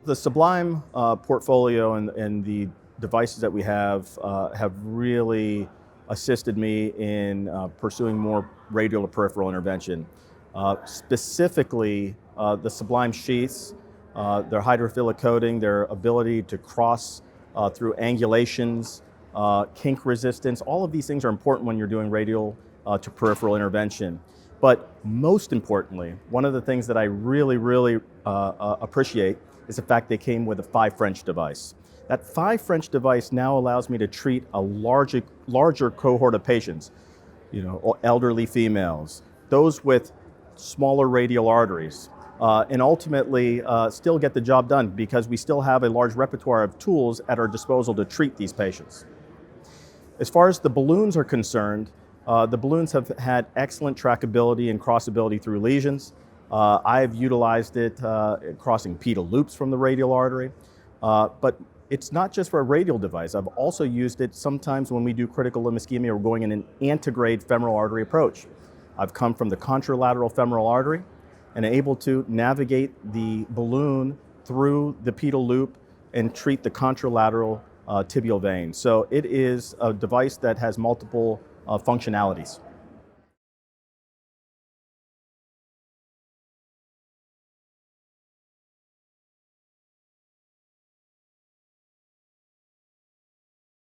The Sublime portfolio and the devices that we have really assisted me in pursuing more radial to peripheral intervention. Specifically, the Sublime sheaths, their hydrophilic coating, their ability to cross through angulations, kink resistance, all of these things are important when you're doing radial to peripheral intervention. But most importantly, one of the things that I really appreciate is the fact they came with a 5 French device. That 5 French device now allows me to treat a larger cohort of patients, elderly females, those with smaller radial arteries, and ultimately still get the job done because we still have a large repertoire of tools at our disposal to treat these patients. As far as the balloons are concerned, the balloons have had excellent trackability and crossability through lesions. I've utilized it crossing pedal loops from the radial artery, but it's not just for a radial device. I've also used it sometimes when we do critical limb ischemia or going in an antegrade femoral artery approach. I've come from the contralateral femoral artery and able to navigate the balloon through the pedal loop and treat the contralateral tibial vein. So it is a device that has multiple functionalities.